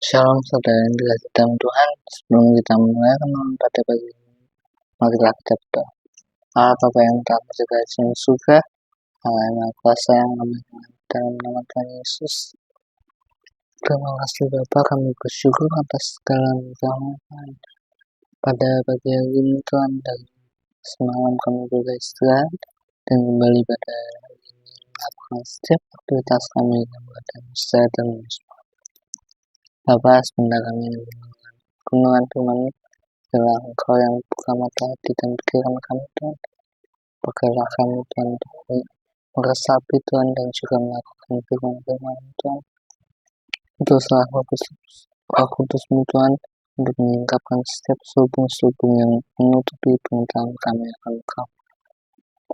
Shalom saudara yang dikasihi dalam Tuhan. Sebelum kita mulai renungan pada pagi ini, marilah kita berdoa. Allah Bapa yang tak segala jenis surga, Allah yang Maha Kuasa yang kami dalam nama Tuhan Yesus. Terima kasih Bapa, kami bersyukur atas segala nikmat pada pagi hari ini Tuhan. Dari semalam kami beristirahat dan kembali pada hari ini melakukan setiap aktivitas kami yang berada sehat dan Bapa, sebentar kami renungan Tuhan adalah Engkau yang buka mata hati dan pikiran kami Tuhan. Bergerak kami Tuhan untuk meresapi Tuhan dan juga melakukan firman-firman Tuhan. Itu salah Roh Kudus-Mu Tuhan untuk menyingkapkan setiap selubung-selubung yang menutupi pengetahuan kami akan Engkau.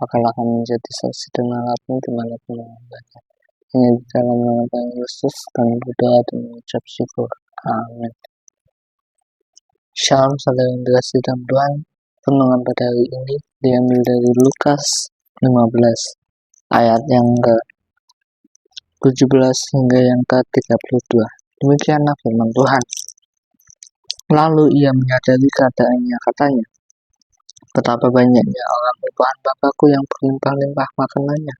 Apakah kami menjadi saksi dan alatmu dimanapun berada. Hanya di dalam nama Tuhan Yesus kami berdoa dan mengucap syukur. Amin. Shalom saudara yang dikasihi dalam Tuhan. Renungan pada hari ini diambil dari Lukas 15 ayat yang ke-17 hingga yang ke-32. Demikianlah firman Tuhan. Lalu ia menyadari keadaannya, katanya, betapa banyaknya orang upah Bapakku yang berlimpah-limpah makanannya.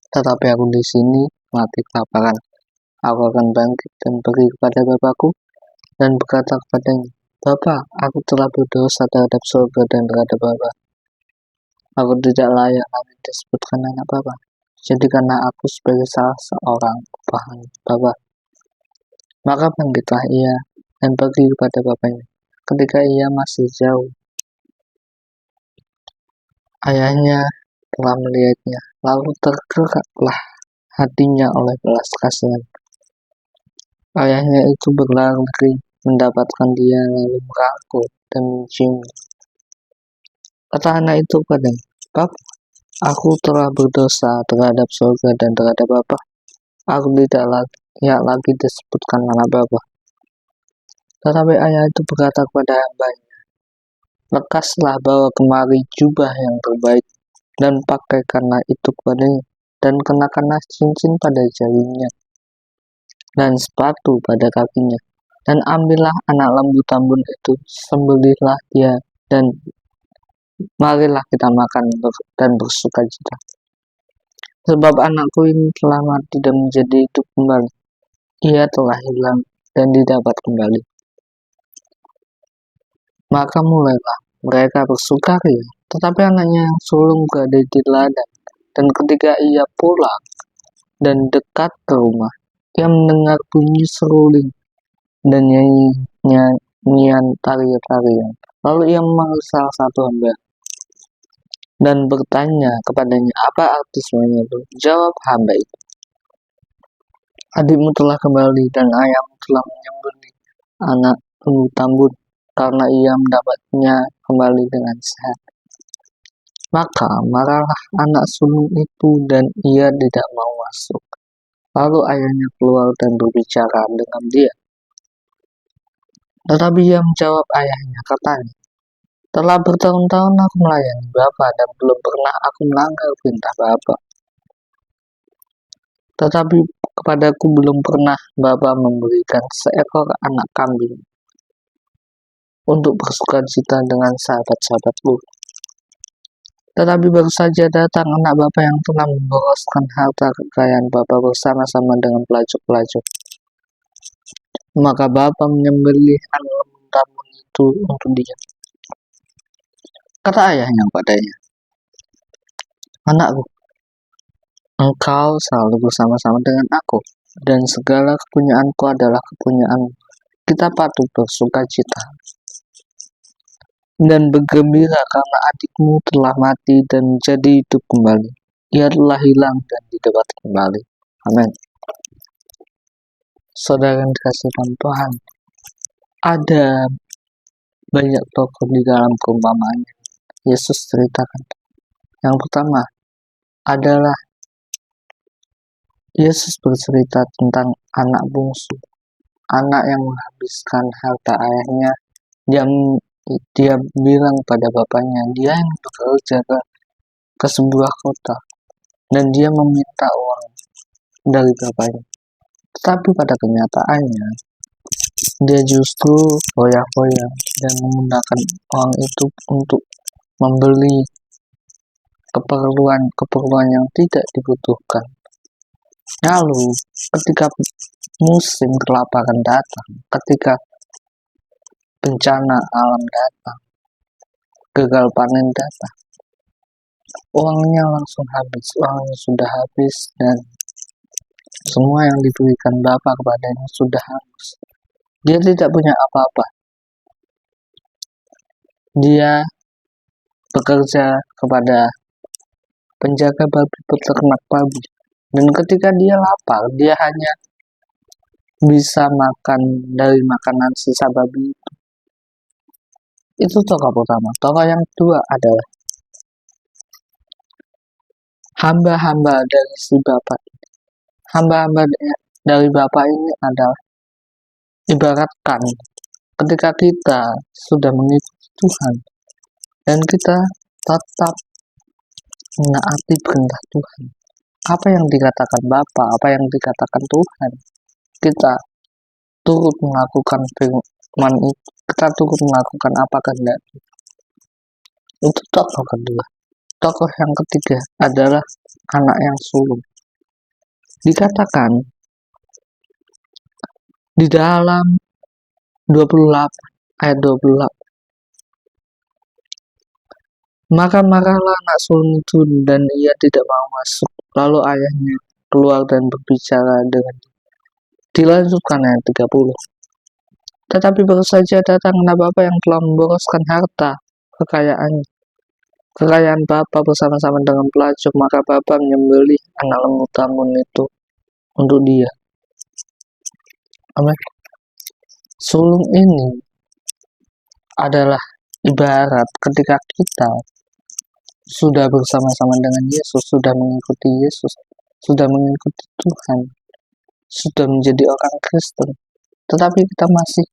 Tetapi aku di sini mati kelaparan. Aku akan bangkit dan pergi kepada Bapakku dan berkata kepadanya, Bapa, aku telah berdosa terhadap surga dan terhadap Bapa. Aku tidak layak lagi disebutkan anak Bapa. Jadikanlah aku sebagai salah seorang upahan Bapa. Maka bangkitlah ia dan pergi kepada bapaknya. Ketika ia masih jauh, ayahnya telah melihatnya, lalu tergeraklah hatinya oleh belas kasihan. Ayahnya itu berlari mendapatkan dia, lalu merangkul dan menciumnya. Kata anak itu padanya, Bapa, aku telah berdosa terhadap surga dan terhadap Bapa. Aku tidak lagi disebutkan anak Bapa. Tetapi ayah itu berkata kepada hambanya, lekaslah bawa kemari jubah yang terbaik dan pakaikanlah itu kepadanya, dan kenakanlah cincin pada jarinya dan sepatu pada kakinya, dan ambillah anak lembu tambun itu, sembelihlah dia, dan marilah kita makan dan bersuka cita. Sebab anakku ini telah mati dan menjadi hidup kembali. Ia telah hilang dan didapat kembali. Maka mulailah mereka bersukaria. Tetapi anaknya yang sulung berada di ladang. Dan ketika ia pulang dan dekat ke rumah, ia mendengar bunyi seruling dan nyanyian tarian. Lalu ia memanggil salah satu hamba dan bertanya kepadanya, apa arti semuanya itu? Jawab hamba itu, adikmu telah kembali dan ayahmu telah menyembelih anak lembu tambun, karena ia mendapatnya kembali dengan sehat. Maka marahlah anak sulung itu dan ia tidak mau masuk. Lalu ayahnya keluar dan berbicara dengan dia. Tetapi ia menjawab ayahnya, katanya, telah bertahun-tahun aku melayani Bapa dan belum pernah aku melanggar perintah Bapa. Tetapi kepadaku belum pernah Bapa memberikan seekor anak kambing untuk bersuka cita dengan sahabat-sahabatku. Tetapi baru saja datang anak Bapa yang telah memboroskan harta kekayaan Bapa bersama-sama dengan pelacur-pelacur. Maka Bapa menyembelih anak lembu tambun itu untuk dia. Kata ayahnya padanya, anakku, engkau selalu bersama-sama dengan aku, dan segala kepunyaanku adalah kepunyaanmu. Kita patut bersuka cita dan bergembira karena adikmu telah mati dan menjadi hidup kembali. Ia telah hilang dan didapat kembali. Amin. Saudara yang dikasihi dalam Tuhan, ada banyak tokoh di dalam perumpamaan Yesus ceritakan. Yang pertama adalah Yesus bercerita tentang anak bungsu, anak yang menghabiskan harta ayahnya. Dia bilang pada bapaknya, dia yang bekerja ke sebuah kota, dan dia meminta uang dari bapaknya. Tetapi pada kenyataannya, dia justru foya-foya dan menggunakan uang itu untuk membeli keperluan yang tidak dibutuhkan. Lalu, ketika musim kelaparan datang, ketika bencana alam datang, gagal panen datang, uangnya langsung habis, uangnya sudah habis, dan semua yang diberikan Bapak kepadanya sudah habis. Dia tidak punya apa-apa. Dia bekerja kepada penjaga babi, peternak babi, dan ketika dia lapar, dia hanya bisa makan dari makanan sisa babi itu. Itu tokoh pertama. Tokoh yang kedua adalah hamba-hamba dari si Bapak. Hamba-hamba dari Bapak ini adalah ibaratkan ketika kita sudah mengikuti Tuhan dan kita tetap menaati perintah Tuhan. Apa yang dikatakan Bapa, apa yang dikatakan Tuhan, kita turut melakukan firman itu, kita turut melakukan apa kehendak. Itu tokoh kedua. Tokoh yang ketiga adalah anak yang sulung. Dikatakan di dalam 28 ayat 28, maka marahlah anak sulung itu dan ia tidak mau masuk. Lalu ayahnya keluar dan berbicara dengan dia. Dilanjutkan ayat 30. Tetapi baru saja datanglah Bapa yang telah memboroskan harta kekayaan Bapa bersama-sama dengan pelacur, maka Bapa menyembelih anak lembu tambun itu untuk dia. Amin. Sulung ini adalah ibarat ketika kita sudah bersama-sama dengan Yesus, sudah mengikuti Yesus, sudah mengikuti Tuhan, sudah menjadi orang Kristen, tetapi kita masih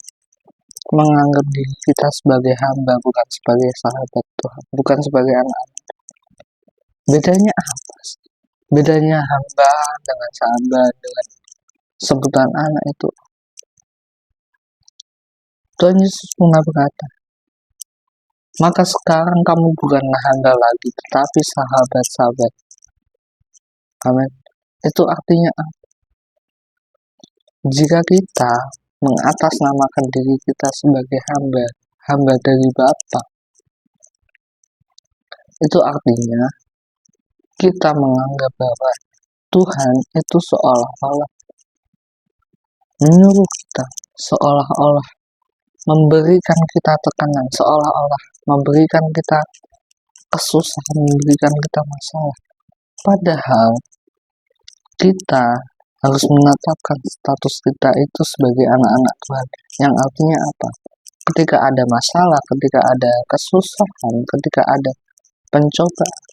menganggap diri kita sebagai hamba, bukan sebagai sahabat Tuhan, bukan sebagai anak-anak. Bedanya apa sih? Bedanya hamba dengan sahabat, dengan sebutan anak itu. Tuhan Yesus pernah berkata, maka sekarang kamu bukanlah hamba lagi, tetapi sahabat-sahabat. Amin. Itu artinya apa? Jika kita mengatasnamakan diri kita sebagai hamba dari Bapa, itu artinya kita menganggap bahwa Tuhan itu seolah-olah menyuruh kita, seolah-olah memberikan kita tekanan, seolah-olah memberikan kita kesusahan, memberikan kita masalah. Padahal kita harus menetapkan status kita itu sebagai anak-anak Tuhan. Yang artinya apa? Ketika ada masalah, ketika ada kesusahan, ketika ada pencobaan,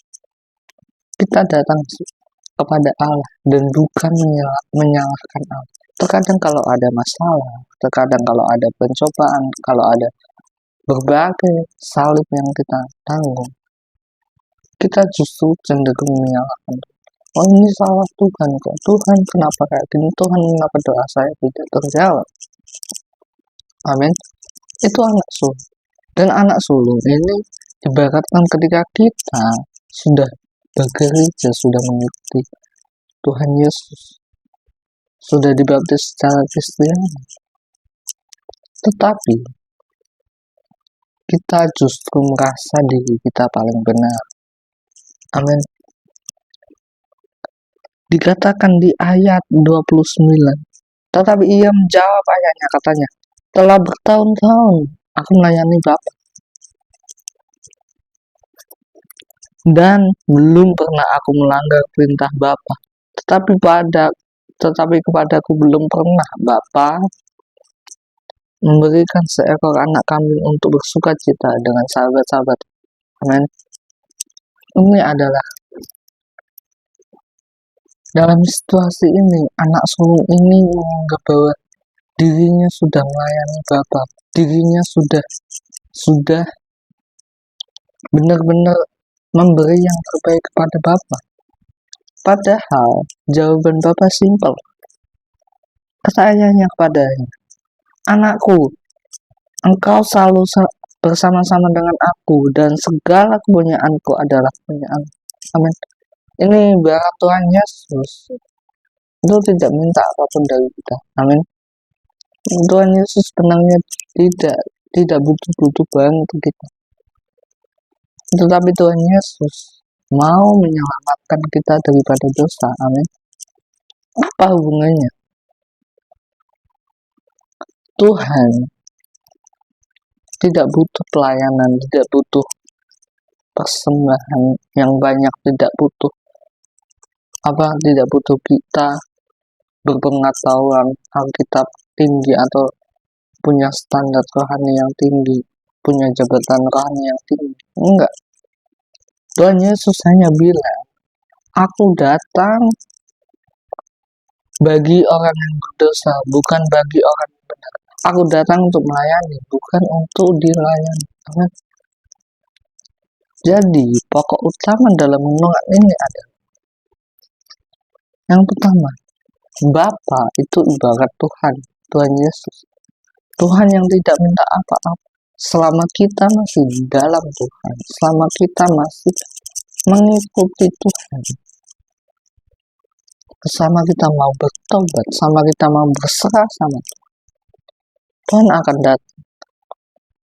kita datang kepada Allah dan bukan menyalahkan Allah. Terkadang kalau ada masalah, terkadang kalau ada pencobaan, kalau ada berbagai salib yang kita tanggung, kita justru cenderung menyalahkan. Oh, ini salah Tuhan kok. Tuhan kenapa kayak gini? Tuhan kenapa doa saya tidak terjawab? Amin. Itu anak sulung. Dan anak sulung ini ibaratkan ketika kita sudah bekerja, sudah mengikuti Tuhan Yesus, sudah dibaptis secara Kristiani, tetapi kita justru merasa diri kita paling benar. Amin. Dikatakan di ayat 29, tetapi ia menjawab ayahnya, katanya, telah bertahun-tahun aku melayani Bapa dan belum pernah aku melanggar perintah Bapa, tetapi kepadaku belum pernah Bapa memberikan seekor anak kambing untuk bersuka cita dengan sahabat-sahabat. Amin. Ini adalah dalam situasi ini, anak sulung ini menganggap bahwa dirinya sudah melayani Bapa, dirinya sudah benar-benar memberi yang terbaik kepada Bapa. Padahal jawaban Bapa simpel. Kata ayahnya kepadanya, "Anakku, engkau selalu bersama-sama dengan aku dan segala kepunyaanku adalah kepunyaan." Amin. Ini bahwa Tuhan Yesus itu tidak minta apapun dari kita. Amin. Tuhan Yesus sebenarnya tidak butuh banget kita. Tetapi Tuhan Yesus mau menyelamatkan kita daripada dosa. Amin. Apa hubungannya? Tuhan tidak butuh pelayanan, tidak butuh persembahan yang banyak, tidak butuh kita berpengetahuan Alkitab tinggi atau punya standar rohani yang tinggi, punya jabatan rohani yang tinggi. Enggak. Tuhan Yesus hanya bilang, "Aku datang bagi orang yang berdosa, bukan bagi orang yang benar. Aku datang untuk melayani, bukan untuk dilayani." Amin. Jadi, pokok utama dalam renungan ini adalah yang pertama, Bapa itu ibarat Tuhan, Tuhan Yesus. Tuhan yang tidak minta apa-apa. Selama kita masih di dalam Tuhan, selama kita masih mengikuti Tuhan, selama kita mau bertobat, selama kita mau berserah sama Tuhan akan datang.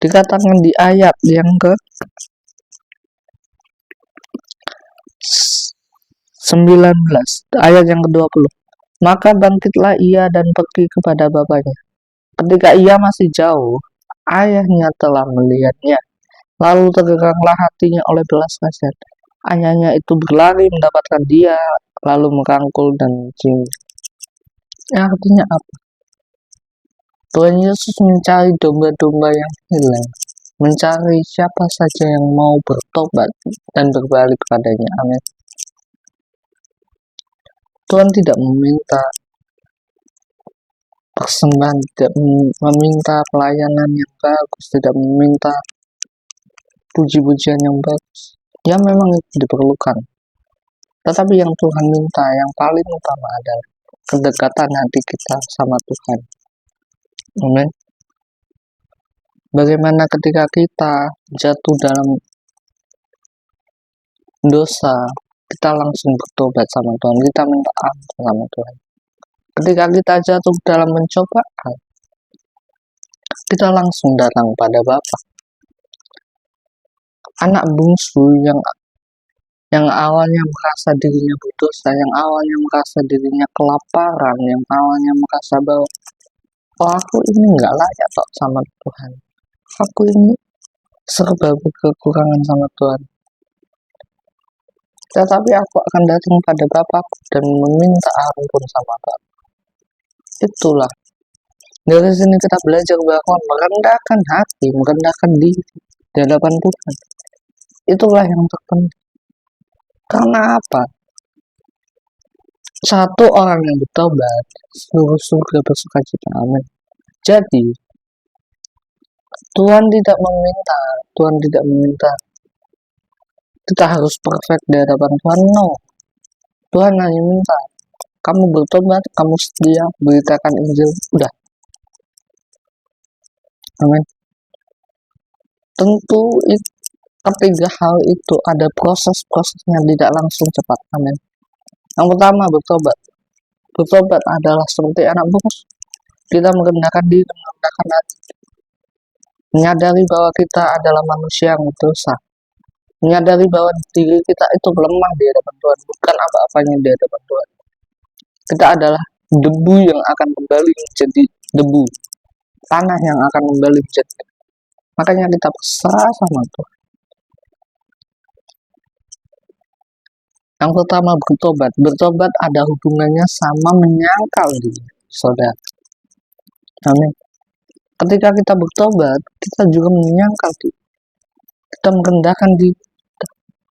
Dikatakan di ayat yang ke 19, ayat yang ke-20. Maka bangkitlah ia dan pergi kepada bapaknya. Ketika ia masih jauh, ayahnya telah melihatnya. Lalu tergeganglah hatinya oleh belas kasihan. Ayahnya itu berlari mendapatkan dia, lalu merangkul dan mencium. Artinya apa? Tuhan Yesus mencari domba-domba yang hilang, mencari siapa saja yang mau bertobat dan berbalik kepadanya. Amin. Tuhan tidak meminta persembahan, tidak meminta pelayanan yang bagus, tidak meminta puji-pujian yang bagus. Ya memang itu diperlukan. Tetapi yang Tuhan minta, yang paling utama adalah kedekatan hati kita sama Tuhan. Amin. Bagaimana ketika kita jatuh dalam dosa, kita langsung bertobat sama Tuhan, kita minta ampun sama Tuhan. Ketika kita jatuh dalam pencobaan, kita langsung datang pada Bapa. Anak bungsu yang awalnya merasa dirinya berdosa, yang awalnya merasa dirinya kelaparan, yang awalnya merasa bahwa aku ini nggak layak kok sama Tuhan, aku ini serba berkekurangan sama Tuhan, tetapi aku akan datang pada Bapakku dan meminta ampun sama Bapa. Itulah, dari sini kita belajar bahwa merendahkan hati, merendahkan diri di hadapan Tuhan, itulah yang terpenting. Karena apa? Satu orang yang bertobat, seluruh surga bersukacita. Amin. Jadi Tuhan tidak meminta kita harus perfect di hadapan Tuhan. No. Tuhan hanya minta kamu bertobat, kamu setia, beritakan Injil, udah. Amin. Tentu ketiga hal itu ada proses-prosesnya, tidak langsung cepat. Amin. Yang pertama, bertobat. Bertobat adalah seperti anak bungsu. Kita merendahkan diri, merendahkan hati, menyadari bahwa kita adalah manusia yang berdosa, menyadari bahwa diri kita itu lemah di hadapan Tuhan, bukan apa-apanya di hadapan Tuhan. Kita adalah debu yang akan kembali menjadi debu, tanah yang akan kembali menjadi. Makanya kita berserah sama Tuhan. Yang pertama, bertobat. Bertobat ada hubungannya sama menyangkal diri, saudara. Amin. Ketika kita bertobat, kita juga menyangkal diri. Kita merendahkan diri.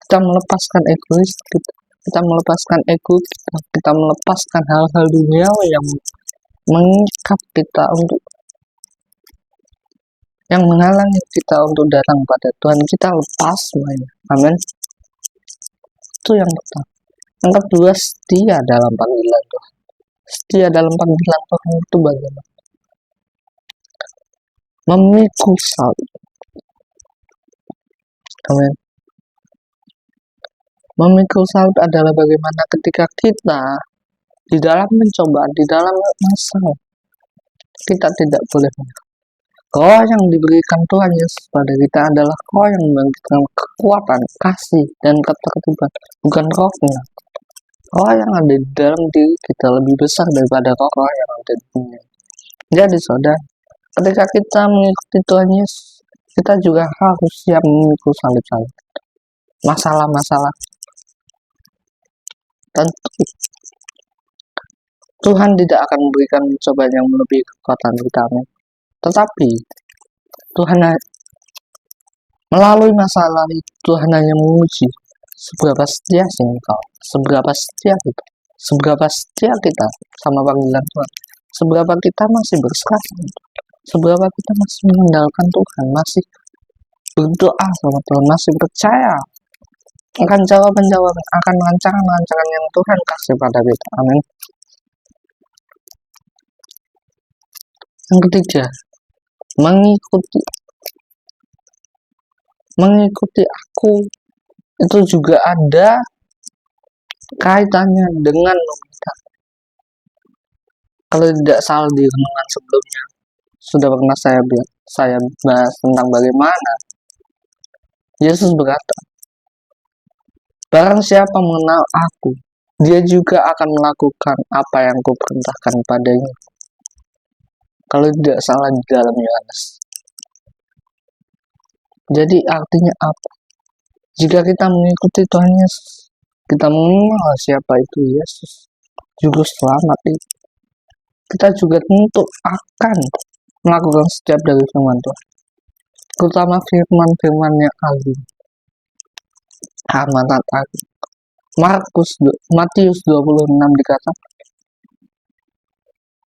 Kita melepaskan egois kita melepaskan ego kita melepaskan hal-hal duniawi yang mengikat kita yang menghalangi kita untuk datang pada Tuhan. Kita lepas semuanya. Amin. Itu yang pertama. Yang kedua, setia dalam panggilan Tuhan. Setia dalam panggilan Tuhan itu bagaimana? Memikul salib. Amin. Memikul salib adalah bagaimana ketika kita di dalam pencobaan, di dalam masalah, kita tidak boleh menyerah. Roh yang diberikan Tuhan Yesus pada kita adalah roh yang memberikan kekuatan, kasih, dan ketertiban, bukan roh penakut. Roh yang ada di dalam diri kita lebih besar daripada roh yang ada di dunia. Jadi saudara, ketika kita mengikuti Tuhan Yesus, kita juga harus siap memikul salib-salib. Masalah-masalah tentu Tuhan tidak akan memberikan cobaan yang melebihi kekuatan kita. Tetapi Tuhan melalui masalah itu, Tuhan hanya menguji seberapa setia sih engkau, seberapa setia kita, seberapa setia kita sama panggilan Tuhan, seberapa kita masih berserah, seberapa kita masih mengandalkan Tuhan, masih berdoa sama Tuhan, masih percaya akan jawaban-jawaban, akan rancangan-rancangan yang Tuhan kasih pada kita. Amin. Yang ketiga, mengikuti aku itu juga ada kaitannya dengan meminta. Kalau tidak salah di renungan sebelumnya sudah pernah saya bahas tentang bagaimana Yesus berkata, barang siapa mengenal aku, dia juga akan melakukan apa yang kuperintahkan padanya. Kalau tidak salah di dalam Yohanes. Jadi artinya apa? Jika kita mengikuti Tuhan Yesus, kita mengenal siapa itu Yesus, juru selamat itu, kita juga tentu akan melakukan setiap dari firman Tuhan, terutama firman-firman yang agung, amanat agung. Matius 26 dikatakan,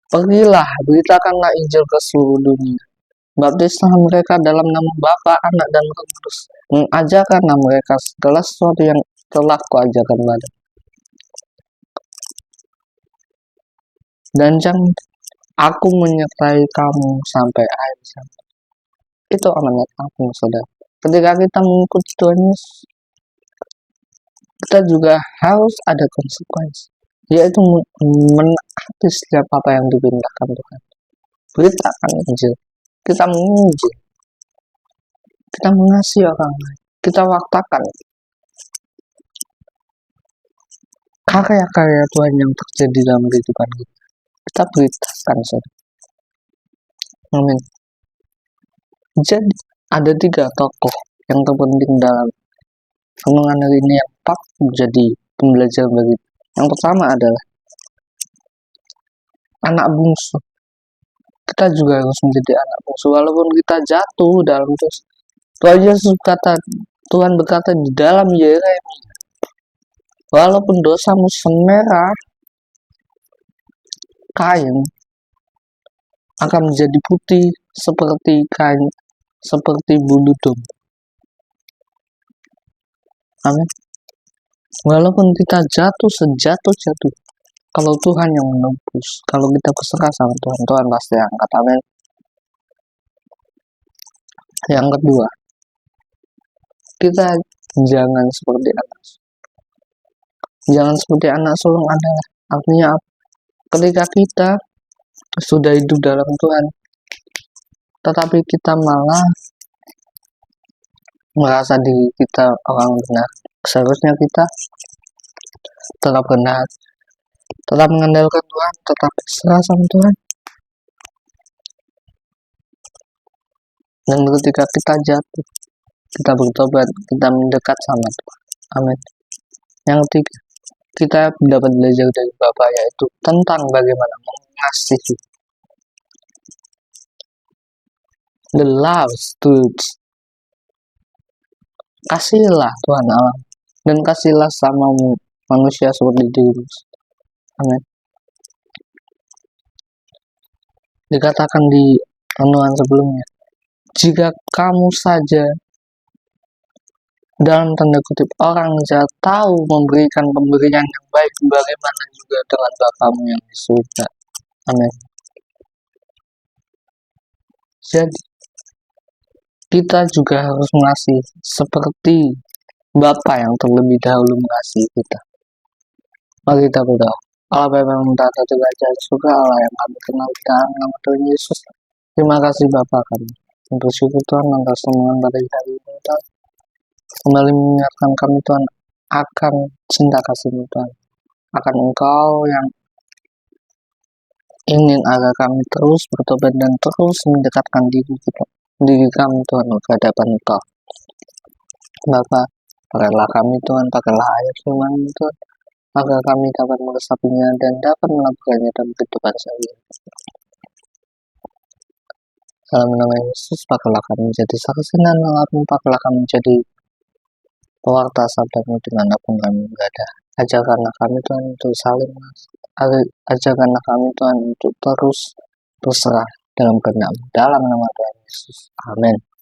pergilah, beritakanlah Injil ke seluruh dunia. Baptislah mereka dalam nama Bapa, Anak, dan Roh Kudus. Mengajarkanlah mereka segala sesuatu yang telah kuajarkan pada. Dan jangan aku menyertai kamu sampai akhir zaman. Itu amanat aku, saudara. Ketika kita mengikuti Tuhan Yesus, kita juga harus ada konsekuensi, yaitu menaati setiap apa yang diperintahkan Tuhan. Beritakan Injil, kita menginjil, kita mengasihi orang lain, kita waktakan karya-karya Tuhan yang terjadi dalam kehidupan kita. Kita beritakan, saudara. Amin. Jadi ada 3 tokoh yang terpenting dalam renungan hari ini yang menjadi pembelajaran bagi kita. Yang pertama adalah anak bungsu. Kita juga harus menjadi anak bungsu walaupun kita jatuh dalam dosa. Tuhan berkata di dalam Yeremia, walaupun dosamu semerah kain, akan menjadi putih seperti kain, seperti bulu domba. Amin. Walaupun kita jatuh sejatuh-jatuh, kalau Tuhan yang menebus, kalau kita berserah sama Tuhan, Tuhan pasti angkat. Amin. Yang kedua, kita jangan seperti anak sulung. Jangan seperti anak sulung adalah artinya apa? Ketika kita sudah hidup dalam Tuhan, tetapi kita malah merasa diri kita orang benar. Seharusnya kita tetap benar, tetap mengandalkan Tuhan, tetap berserah sama Tuhan. Dan ketika kita jatuh, kita bertobat, kita mendekat sama Tuhan. Amin. Yang ketiga, kita dapat belajar dari Bapa, yaitu tentang bagaimana mengasihi. The love truth. Kasihilah Tuhan Allah, dan kasihilah sama manusia seperti dirimu. Amin. Dikatakan di renungan sebelumnya, jika kamu saja dalam tanda kutip orang jahat tahu memberikan pemberian yang baik, bagaimana juga juga dengan Bapamu yang di surga. Amin. Jadi kita juga harus mengasihi seperti Bapa yang terlebih dahulu mengasihi kita. Mari kita berdoa. Allah Bapa yang menata di kerajaan surga, Allah yang kami kenal di dalam nama Tuhan Yesus. Terima kasih Bapa kami. Bersyukur Tuhan atas semua pada hari ini Tuhan. Kembali mengingatkan kami Tuhan akan cinta kasih-Mu Tuhan. Akan Engkau yang ingin agar kami terus bertobat dan terus mendekatkan diri kami Tuhan ke hadapan Engkau. Bapa, pakailah kami Tuhan, pakailah ayat firman Tuhan, agar kami dapat meresapinya dan dapat melakukannya dalam kehidupan sehari-hari. Dalam nama Yesus, pakailah kami menjadi saksi dan alatmu, pakailah kami menjadi pewarta sabdamu dimanapun kami berada. Ajarkanlah kami Tuhan untuk saling, ajarkanlah kami Tuhan untuk terus berserah dalam kehendak-Mu. Dalam nama Tuhan Yesus. Amin.